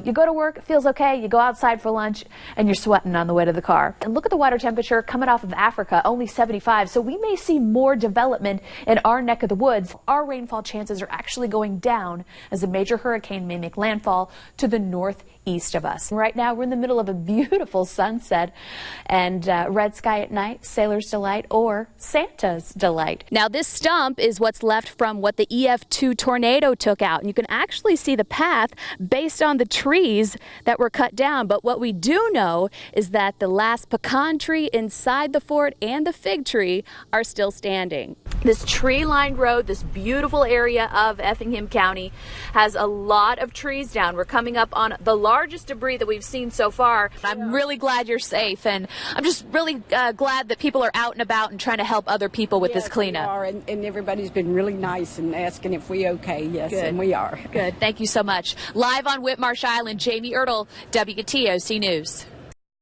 You go to work, it feels okay, you go outside for lunch, and you're sweating on the way to the car. And look at the water temperature coming off of Africa, only 75, so we may see more development in our neck of the woods. Our rainfall chances are actually going down as a major hurricane may make landfall to the northeast of us. Right now, we're in the middle of a beautiful sunset and red sky at night, sailor's delight or Santa's delight. Now, this stump is what's left from what the EF2 tornado took out, and you can actually see the path based on the trees that were cut down. But what we do know is that the last pecan tree inside the fort and the fig tree are still standing. This tree-lined road, this beautiful area of Effingham County, has a lot of trees down. We're coming up on the largest debris that we've seen so far. I'm really glad you're safe, and I'm just really glad that people are out and about and trying to help other people with this cleanup. We are, and everybody's been really nice and asking if we okay. Yes, good. And we are. Good. Thank you so much. Live on Whitmarsh Island, Jamie Ertle, WTOC News.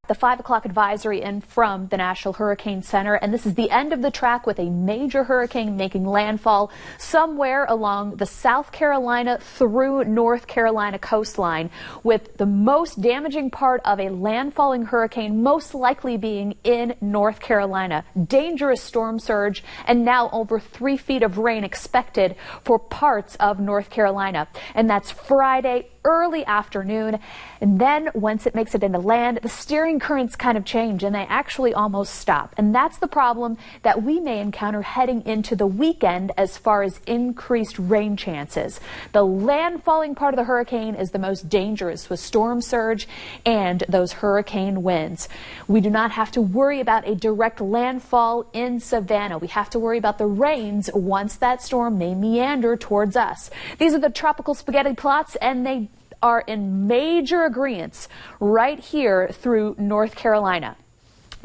The 5 o'clock advisory in from the National Hurricane Center, and this is the end of the track with a major hurricane making landfall somewhere along the South Carolina through North Carolina coastline, with the most damaging part of a landfalling hurricane most likely being in North Carolina. Dangerous storm surge, and now over 3 feet of rain expected for parts of North Carolina. And that's Friday early afternoon, and then once it makes it into land, the steering currents kind of change and they actually almost stop. And that's the problem that we may encounter heading into the weekend as far as increased rain chances. The landfalling part of the hurricane is the most dangerous with storm surge and those hurricane winds. We do not have to worry about a direct landfall in Savannah. We have to worry about the rains once that storm may meander towards us. These are the tropical spaghetti plots, and they are in major agreement right here through North Carolina.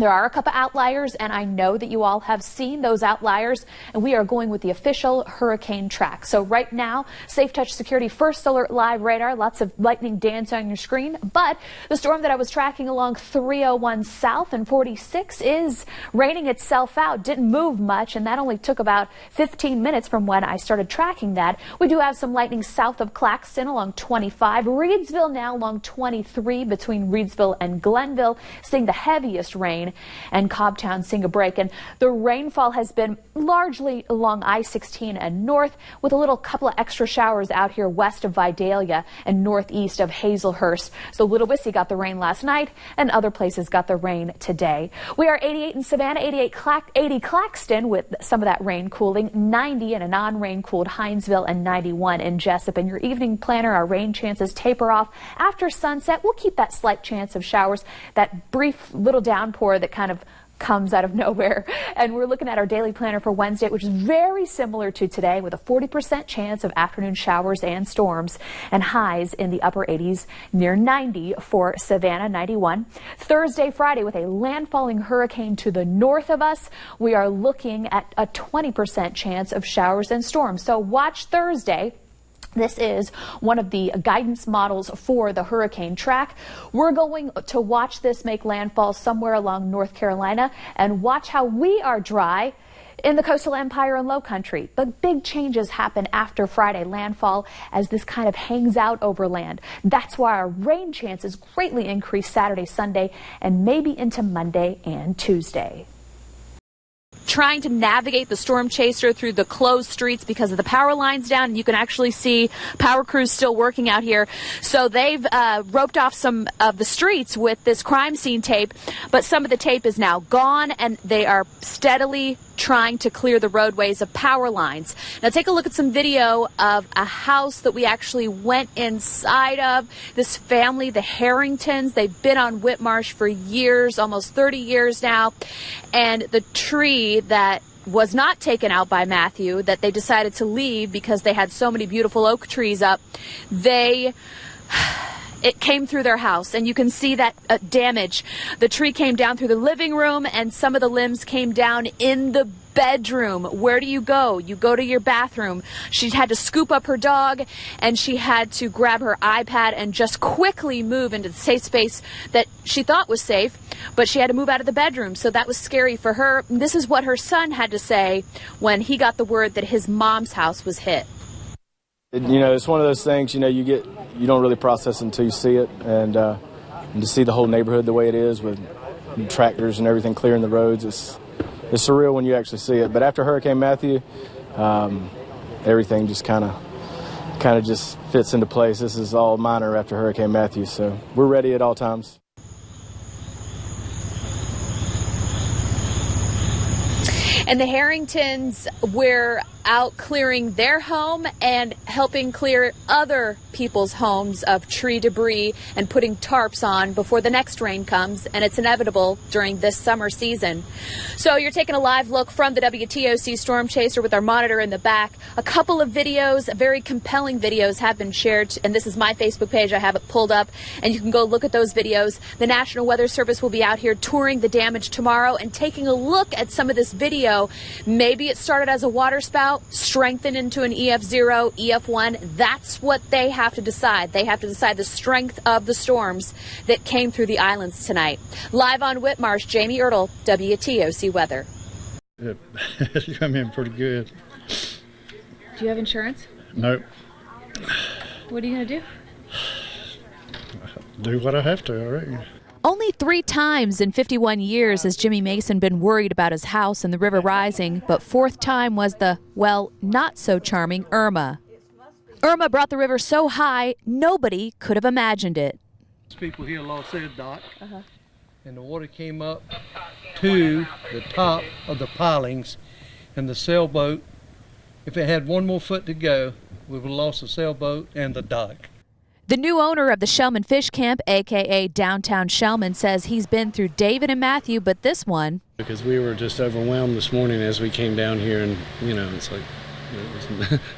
There are a couple outliers, and I know that you all have seen those outliers, and we are going with the official hurricane track. So right now, Safe Touch Security First Alert Live radar, lots of lightning dance on your screen, but the storm that I was tracking along 301 South and 46 is raining itself out. Didn't move much, and that only took about 15 minutes from when I started tracking that. We do have some lightning south of Claxton along 25, Reedsville now along 23 between Reedsville and Glenville, seeing the heaviest rain, and Cobbtown seeing a break. And the rainfall has been largely along I-16 and north, with a little couple of extra showers out here west of Vidalia and northeast of Hazelhurst. So Little Wissy got the rain last night, and other places got the rain today. We are 88 in Savannah, 80 Claxton with some of that rain cooling, 90 in a non-rain cooled Hinesville, and 91 in Jessup. In your evening planner, our rain chances taper off after sunset. We'll keep that slight chance of showers, that brief little downpour that kind of comes out of nowhere. And we're looking at our daily planner for Wednesday, which is very similar to today, with a 40% chance of afternoon showers and storms, and highs in the upper 80s, near 90 for Savannah, 91. Thursday, Friday, with a landfalling hurricane to the north of us, we are looking at a 20% chance of showers and storms. So watch Thursday. This is one of the guidance models for the hurricane track. We're going to watch this make landfall somewhere along North Carolina and watch how we are dry in the coastal empire and low country. But big changes happen after Friday landfall as this kind of hangs out over land. That's why our rain chances greatly increase Saturday, Sunday, and maybe into Monday and Tuesday. Trying to navigate the storm chaser through the closed streets because of the power lines down, and you can actually see power crews still working out here. So they've roped off some of the streets with this crime scene tape, but some of the tape is now gone, and they are steadily trying to clear the roadways of power lines. Now take a look at some video of a house that we actually went inside of. This family, the Harringtons, they've been on Whitmarsh for years, almost 30 years now, and the tree that was not taken out by Matthew, that they decided to leave because they had so many beautiful oak trees up, it came through their house, and you can see that damage. The tree came down through the living room, and some of the limbs came down in the bedroom. Where do you go? You go to your bathroom. She had to scoop up her dog, and she had to grab her iPad and just quickly move into the safe space that she thought was safe, but she had to move out of the bedroom, so that was scary for her. This is what her son had to say when he got the word that his mom's house was hit. It's one of those things, you don't really process it until you see it, and to see the whole neighborhood the way it is with tractors and everything clearing the roads, it's surreal when you actually see it. But after Hurricane Matthew, everything just kind of just fits into place. This is all minor after Hurricane Matthew, so we're ready at all times. And the Harringtons were out clearing their home and helping clear other people's homes of tree debris and putting tarps on before the next rain comes, and it's inevitable during this summer season. So you're taking a live look from the WTOC Storm Chaser with our monitor in the back. A couple of videos, very compelling videos, have been shared, and this is my Facebook page. I have it pulled up, and you can go look at those videos. The National Weather Service will be out here touring the damage tomorrow and taking a look at some of this video. Maybe it started as a water spout, strengthened into an EF0, EF1. That's what they have to decide. They have to decide the strength of the storms that came through the islands tonight. Live on Whitmarsh, Jamie Ertle, WTOC Weather. It's come in pretty good. Do you have insurance? Nope. What are you going to do? Do what I have to, I reckon. Only 3 times in 51 years has Jimmy Mason been worried about his house and the river rising, but 4th time was the, well, not so charming Irma. Irma brought the river so high, nobody could have imagined it. People here lost their dock, and the water came up to the top of the pilings, and the sailboat, if it had 1 more foot to go, we would have lost the sailboat and the dock. The new owner of the Shellman Fish Camp, a.k.a. Downtown Shellman, says he's been through David and Matthew, but this one... Because we were just overwhelmed this morning as we came down here, and, it's like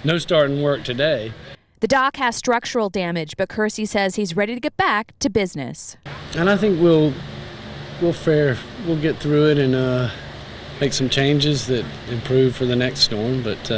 no starting work today. The dock has structural damage, but Kersey says he's ready to get back to business. And I think we'll get through it and make some changes that improve for the next storm, but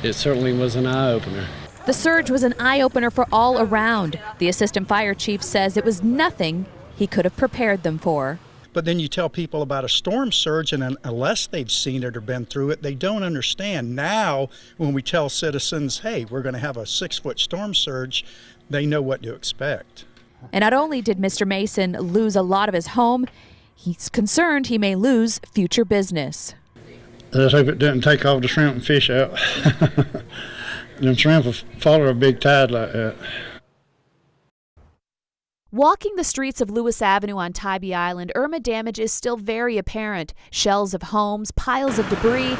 it certainly was an eye-opener. The surge was an eye-opener for all around. The assistant fire chief says it was nothing he could have prepared them for. But then you tell people about a storm surge, and unless they've seen it or been through it, they don't understand. Now, when we tell citizens, hey, we're going to have a 6-foot storm surge, they know what to expect. And not only did Mr. Mason lose a lot of his home, he's concerned he may lose future business. Let's hope it didn't take all the shrimp and fish out. Them shrimp will follow a big tide like that. Walking the streets of Lewis Avenue on Tybee Island, Irma damage is still very apparent. Shells of homes, piles of debris,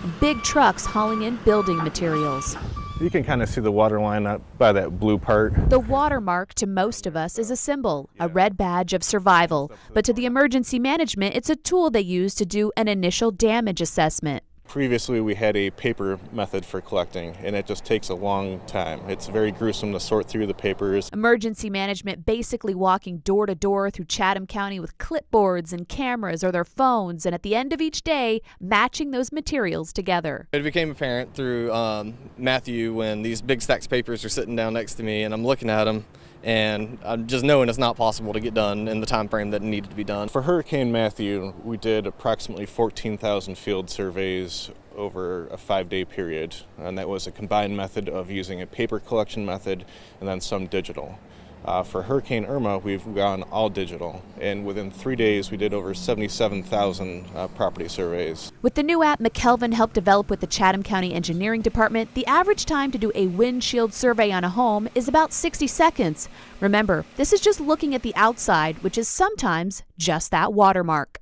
and big trucks hauling in building materials. You can kind of see the water line up by that blue part. The watermark to most of us is a symbol, a red badge of survival. But to the emergency management, it's a tool they use to do an initial damage assessment. Previously, we had a paper method for collecting, and it just takes a long time. It's very gruesome to sort through the papers. Emergency management basically walking door to door through Chatham County with clipboards and cameras or their phones, and at the end of each day, matching those materials together. It became apparent through Matthew when these big stacks of papers are sitting down next to me, and I'm looking at them, and I'm just knowing it's not possible to get done in the time frame that it needed to be done. For Hurricane Matthew, we did approximately 14,000 field surveys over a 5-day period, and that was a combined method of using a paper collection method and then some digital. For Hurricane Irma, we've gone all digital, and within 3 days we did over 77,000 property surveys. With the new app McKelvin helped develop with the Chatham County Engineering Department, the average time to do a windshield survey on a home is about 60 seconds. Remember, this is just looking at the outside, which is sometimes just that watermark.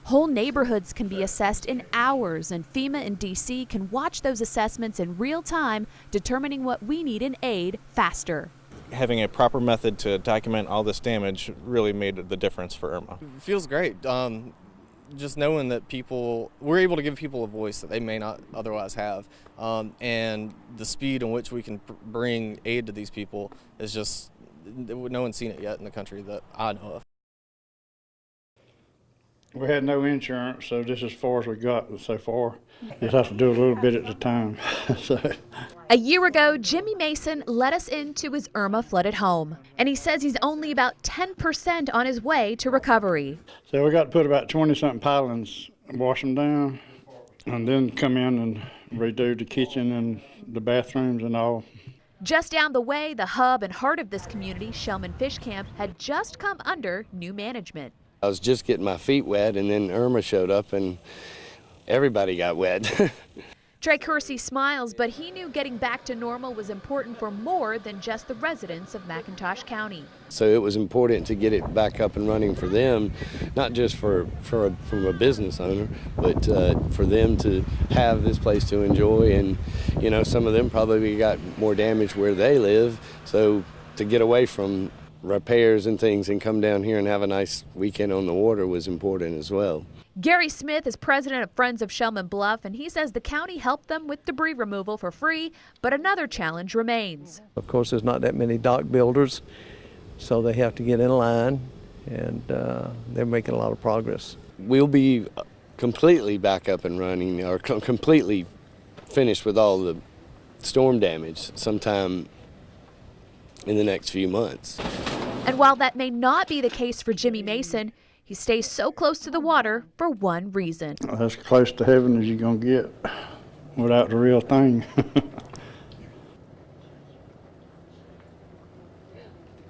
Whole neighborhoods can be assessed in hours, and FEMA and DC can watch those assessments in real time, determining what we need in aid faster. Having a proper method to document all this damage really made the difference for Irma. It feels great. Just knowing that we're able to give people a voice that they may not otherwise have. And the speed in which we can bring aid to these people is just, no one's seen it yet in the country that I know of. We had no insurance, so this is as far as we got so far. Just have to do a little bit at a time. A year ago, Jimmy Mason let us into his Irma flooded home, and he says he's only about 10% on his way to recovery. So we got to put about 20-something pilings, wash them down, and then come in and redo the kitchen and the bathrooms and all. Just down the way, the hub and heart of this community, Shellman Fish Camp, had just come under new management. I was just getting my feet wet, and then Irma showed up, and everybody got wet. Trey Kersey smiles, but he knew getting back to normal was important for more than just the residents of McIntosh County. So it was important to get it back up and running for them, not just from a business owner, but for them to have this place to enjoy. And, you know, some of them probably got more damage where they live. So to get away from repairs and things and come down here and have a nice weekend on the water was important as well. Gary Smith is president of Friends of Shellman Bluff, and he says the county helped them with debris removal for free, but another challenge remains. Of course, there's not that many dock builders, so they have to get in line, and they're making a lot of progress. We'll be completely back up and running, or completely finished with all the storm damage sometime in the next few months. And while that may not be the case for Jimmy Mason, he stays so close to the water for one reason. As close to heaven as you're going to get without the real thing.